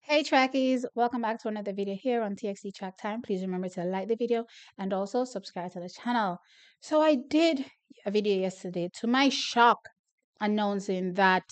Hey trackies, welcome back to another video here on TXT Track Time. Please remember to like the video and also subscribe to the channel. So I did a video yesterday to my shock announcing that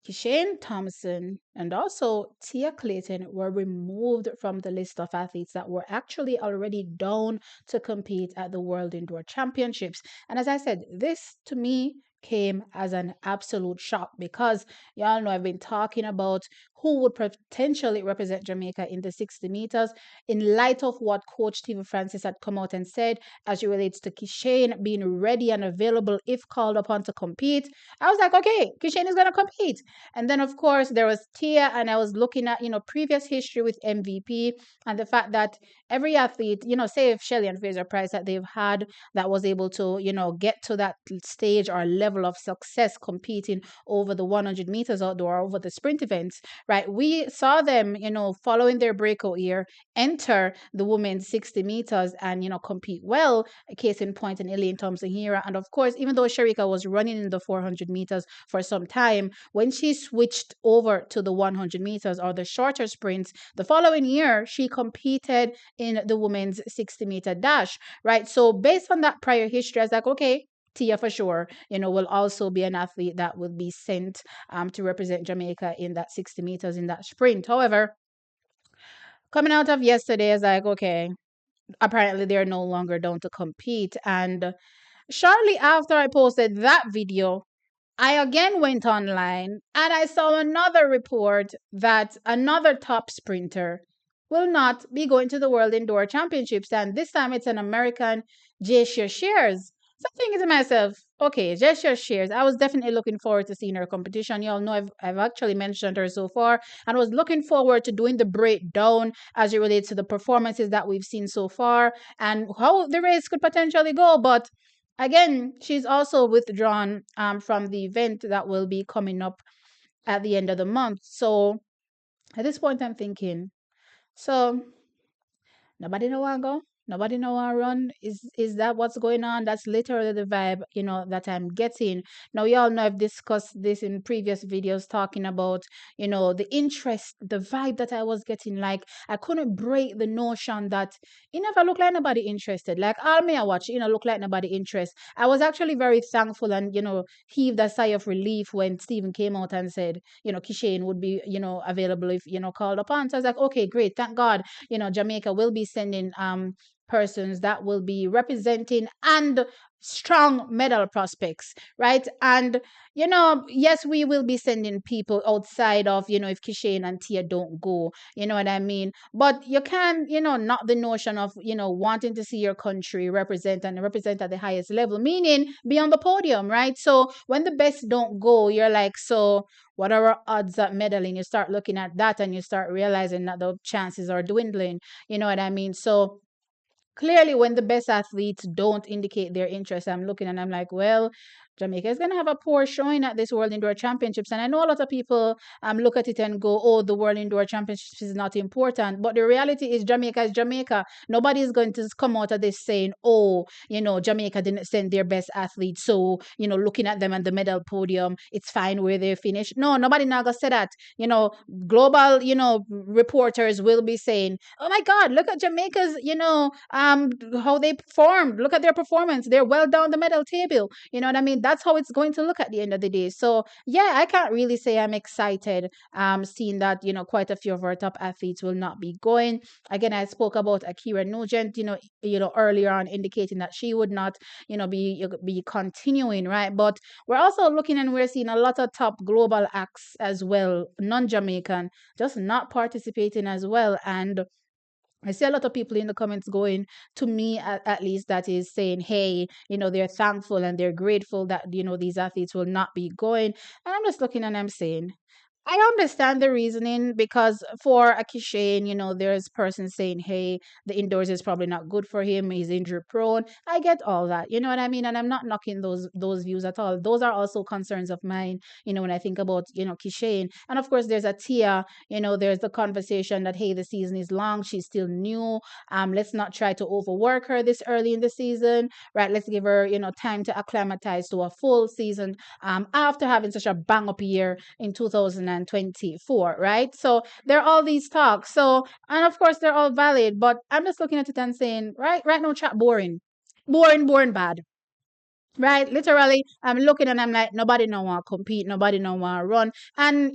Kishane Thompson and also Tia Clayton were removed from the list of athletes that were actually already down to compete at the World Indoor Championships. And as I said, this to me came as an absolute shock because y'all know I've been talking about who would potentially represent Jamaica in the 60 meters in light of what Coach Stephen Francis had come out and said as it relates to Kishane being ready and available if called upon to compete. I was like, okay, Kishane is going to compete. And then, of course, there was Tia, and I was looking at, previous history with MVP and the fact that every athlete, say if Shelly and Fraser Price that they've had that was able to, get to that stage or level of success competing over the 100 meters outdoor, over the sprint events, right? We saw them, following their breakout year, enter the women's 60 meters and, compete well. A case in point in Elaine Thompson here. And of course, even though Sharika was running in the 400 meters for some time, when she switched over to the 100 meters or the shorter sprints, the following year, she competed in the women's 60-meter dash, right? So based on that prior history, I was like, okay, Tia for sure, will also be an athlete that will be sent to represent Jamaica in that 60 meters in that sprint. However, coming out of yesterday, I was like, okay, apparently they're no longer down to compete. And shortly after I posted that video, I again went online and I saw another report that another top sprinter will not be going to the World Indoor Championships. And this time it's an American, Jasia Shears. So I'm thinking to myself, okay, Jasia Shears, I was definitely looking forward to seeing her competition. You all know I've actually mentioned her so far and was looking forward to doing the breakdown as it relates to the performances that we've seen so far and how the race could potentially go. But again, she's also withdrawn from the event that will be coming up at the end of the month. So at this point, I'm thinking, so nobody know where I go. Nobody know where I run. Is that what's going on? That's literally the vibe, that I'm getting. Now, y'all know I've discussed this in previous videos talking about, the interest, the vibe that I was getting. Like I couldn't break the notion that it never looked like nobody interested. Like all me I watch, look like nobody interest. I was actually very thankful and, heaved a sigh of relief when Stephen came out and said, Kishane would be, available if, called upon. So I was like, okay, great. Thank God Jamaica will be sending persons that will be representing and strong medal prospects, right? And yes, we will be sending people outside of if Kishane and Tia don't go, you know what I mean? But you can not the notion of wanting to see your country represent and represent at the highest level, meaning be on the podium, right? So when the best don't go, you're like, so what are our odds at medaling? You start looking at that and you start realizing that the chances are dwindling. You know what I mean? So clearly, when the best athletes don't indicate their interest, I'm looking and I'm like, well, Jamaica is going to have a poor showing at this World Indoor Championships. And I know a lot of people look at it and go, oh, the World Indoor Championships is not important. But the reality is Jamaica is Jamaica. Nobody is going to come out of this saying, oh, Jamaica didn't send their best athletes. So, looking at them at the medal podium, it's fine where they finish. No, nobody now going to say that. Global, reporters will be saying, oh my God, look at Jamaica's, how they performed. Look at their performance. They're well down the medal table. You know what I mean? That's how it's going to look at the end of the day. So yeah, I can't really say I'm excited seeing that, quite a few of our top athletes will not be going. Again, I spoke about Akira Nugent, earlier on indicating that she would not, be continuing, right? But we're also looking and we're seeing a lot of top global acts as well, non-Jamaican, just not participating as well. And I see a lot of people in the comments going to me at least that is saying, hey, they're thankful and they're grateful that, these athletes will not be going. And I'm just looking and I'm saying, I understand the reasoning because for Akishane, there's person saying, hey, the indoors is probably not good for him. He's injury prone. I get all that. You know what I mean? And I'm not knocking those views at all. Those are also concerns of mine, when I think about, Kishane. And of course, there's a Tia, there's the conversation that, hey, the season is long. She's still new. Let's not try to overwork her this early in the season, right? Let's give her, time to acclimatize to a full season after having such a bang up year in 2000 2024, right? So there are all these talks. So, and of course, they're all valid, but I'm just looking at it and saying, right now, chat boring. Boring, bad. Right, literally, I'm looking and I'm like, nobody no want to compete, nobody no want to run, and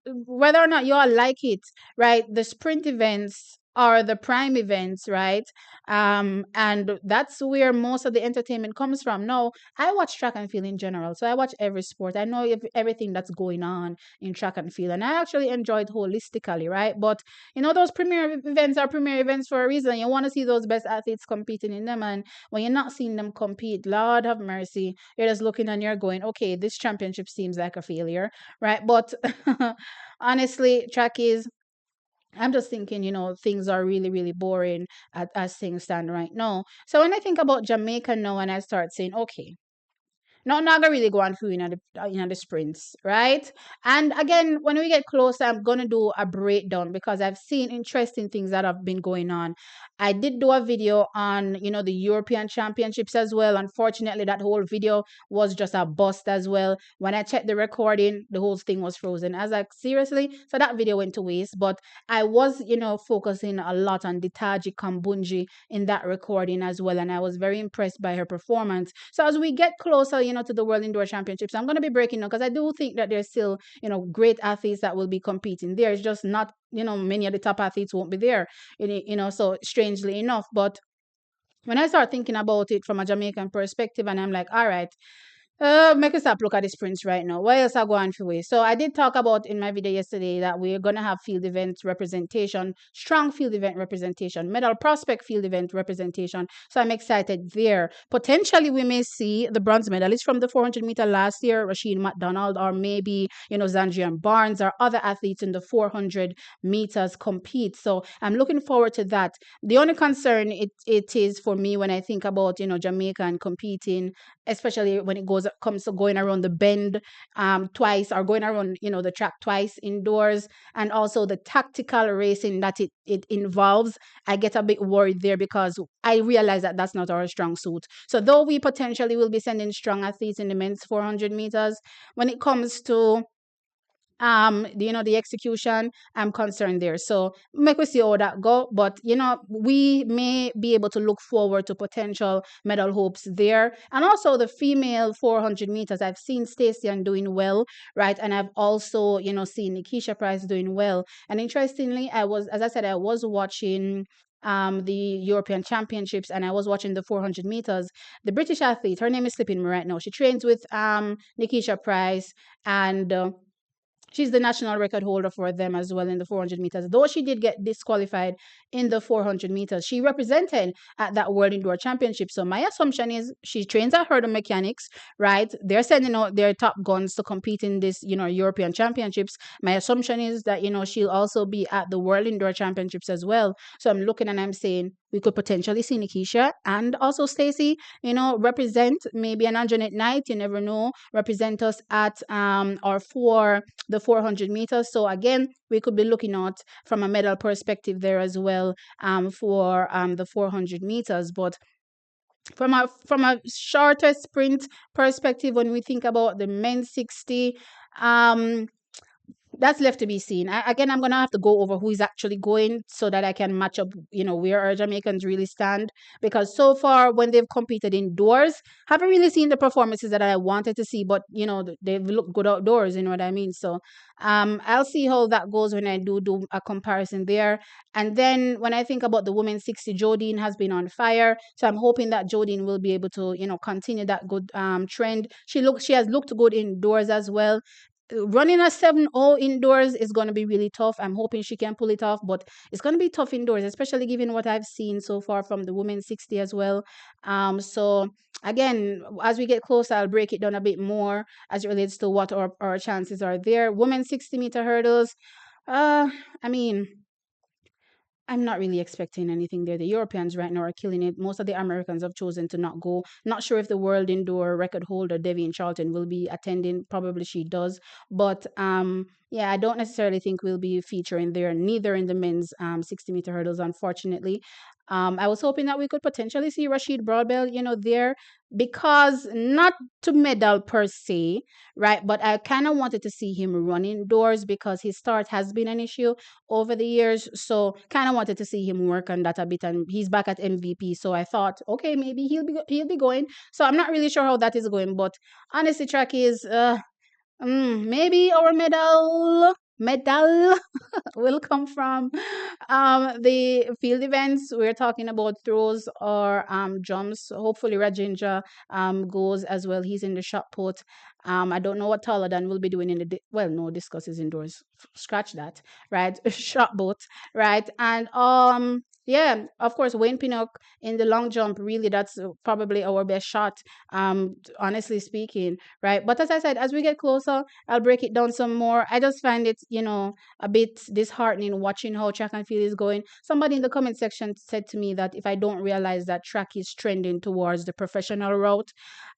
whether or not you all like it, right? The sprint events are the prime events, right? And that's where most of the entertainment comes from. No, I watch track and field in general, so I watch every sport. I know everything that's going on in track and field, and I actually enjoy it holistically, right? But those premier events are premier events for a reason. You want to see those best athletes competing in them, and when you're not seeing them compete, Lord have mercy, you're just looking and you're going, okay, this championship seems like a failure, right? But honestly, track is, I'm just thinking, things are really, really boring as things stand right now. So when I think about Jamaica now and I start saying, okay, not gonna really go on through the sprints, right? And again, when we get closer, I'm gonna do a breakdown because I've seen interesting things that have been going on. I did do a video on the European Championships as well. Unfortunately, that whole video was just a bust as well. When I checked the recording, the whole thing was frozen. I was like, seriously? So that video went to waste. But I was focusing a lot on Ditaji Kambunji in that recording as well, and I was very impressed by her performance. So as we get closer, to the World Indoor Championships, I'm going to be breaking down because I do think that there's still, great athletes that will be competing there. It's just not, many of the top athletes won't be there, so strangely enough. But when I start thinking about it from a Jamaican perspective, and I'm like, all right, make us stop look at the sprints right now. What else are going for way? So I did talk about in my video yesterday that we're gonna have field event representation, strong field event representation, medal prospect field event representation. So I'm excited there. Potentially we may see the bronze medalist from the 400-meter last year, Rasheen McDonald, or maybe Zandrian Barnes or other athletes in the 400 meters compete. So I'm looking forward to that. The only concern it is for me when I think about Jamaica and competing, especially when it comes to going around the bend twice, or going around the track twice indoors, and also the tactical racing that it involves. I get a bit worried there because I realize that that's not our strong suit. So though we potentially will be sending strong athletes in the men's 400 meters, when it comes to the execution, I'm concerned there. So make we see how that go, but we may be able to look forward to potential medal hopes there. And also the female 400 meters, I've seen Stacey doing well, right? And I've also seen Nikisha Price doing well. And interestingly, I was watching the European Championships, and I was watching the 400 meters. The British athlete, her name is slipping me right now, she trains with Nikisha Price, and she's the national record holder for them as well in the 400 meters. Though she did get disqualified in the 400 meters, she represented at that World Indoor Championship. So my assumption is she trains at hurdle mechanics, right? They're sending out their top guns to compete in this, European Championships. My assumption is that, she'll also be at the World Indoor Championships as well. So I'm looking and I'm saying we could potentially see Nikisha and also Stacey, represent maybe an Anjanette Knight, you never know, represent us at or for the 400 meters. So again, we could be looking at from a medal perspective there as well for the 400 meters. But from a shorter sprint perspective, when we think about the men's 60, that's left to be seen. Again, I'm going to have to go over who is actually going so that I can match up, where our Jamaicans really stand. Because so far, when they've competed indoors, haven't really seen the performances that I wanted to see, but, they've looked good outdoors, you know what I mean? So I'll see how that goes when I do a comparison there. And then when I think about the women's 60, Jodine has been on fire. So I'm hoping that Jodine will be able to, continue that good trend. She has looked good indoors as well. Running a 7-0 indoors is going to be really tough. I'm hoping she can pull it off, but it's going to be tough indoors, especially given what I've seen so far from the women's 60 as well. So again, as we get closer, I'll break it down a bit more as it relates to what our chances are there. Women's 60-meter hurdles. I mean, I'm not really expecting anything there. The Europeans right now are killing it. Most of the Americans have chosen to not go. Not sure if the world indoor record holder, Devian Charlton, will be attending. Probably she does. But Yeah, I don't necessarily think we'll be featuring there, neither in the men's 60-meter hurdles, unfortunately. I was hoping that we could potentially see Rashid Broadbell, there, because not to medal per se, right? But I kind of wanted to see him run indoors because his start has been an issue over the years. So kind of wanted to see him work on that a bit, and he's back at MVP. So I thought, okay, maybe he'll be going. So I'm not really sure how that is going, but honestly, track is maybe our medal will come from the field events. We're talking about throws or jumps. Hopefully Rajendra goes as well. He's in the shot put. I don't know what Taladan will be doing in the well, no, discus is indoors. Scratch that, right? Shot boat, right? And yeah, of course, Wayne Pinnock in the long jump. Really, that's probably our best shot. Honestly speaking, right? But as I said, as we get closer, I'll break it down some more. I just find it, a bit disheartening watching how track and field is going. Somebody in the comment section said to me that if I don't realize that track is trending towards the professional route,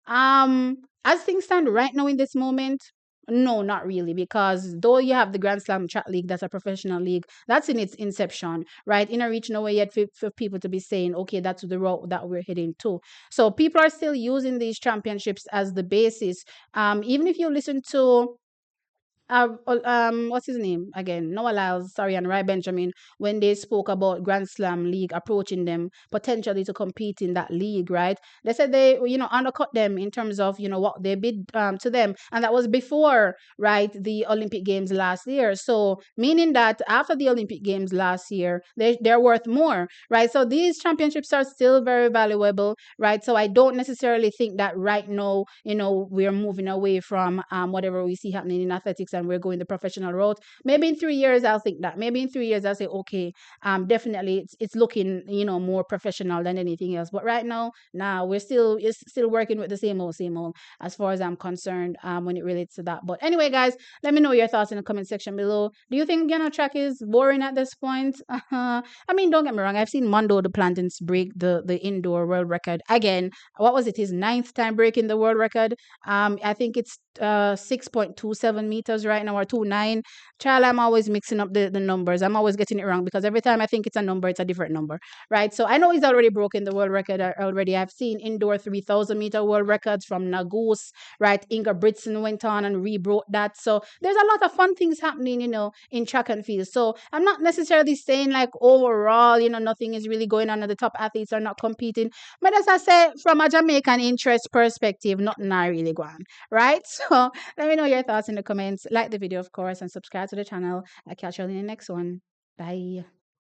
as things stand right now in this moment, no, not really, because though you have the Grand Slam Track League, that's a professional league, that's in its inception, right? In a reach nowhere yet for people to be saying, okay, that's the route that we're heading to. So people are still using these championships as the basis. Even if you listen to what's his name again? Noah Lyles, sorry, and Rai Benjamin, when they spoke about Grand Slam League approaching them potentially to compete in that league, right? They said they, undercut them in terms of, what they bid to them. And that was before, right, the Olympic Games last year. So, meaning that after the Olympic Games last year, they're worth more, right? So, these championships are still very valuable, right? So, I don't necessarily think that right now, we're moving away from whatever we see happening in athletics and we're going the professional route. Maybe in 3 years I'll think that. Maybe in 3 years I'll say, okay, definitely it's looking, more professional than anything else. But right now, we're still working with the same old as far as I'm concerned, when it relates to that. But anyway, guys, let me know your thoughts in the comment section below. Do you think track is boring at this point? I mean, don't get me wrong. I've seen Mondo the Plantons break the indoor world record again. What was it? His ninth time breaking the world record. I think it's 6.27 meters right now, or 29. Child, I'm always mixing up the numbers. I'm always getting it wrong because every time I think it's a number, it's a different number, right? So I know he's already broken the world record already. I've seen indoor 3,000-meter world records from Nagus, right? Inga Britson went on and rebroke that. So there's a lot of fun things happening, in track and field. So I'm not necessarily saying like overall, nothing is really going on and the top athletes are not competing. But as I say, from a Jamaican interest perspective, nothing I really go on, right? So let me know your thoughts in the comments. Like the video, of course, and subscribe to the channel. I'll catch you in the next one. Bye.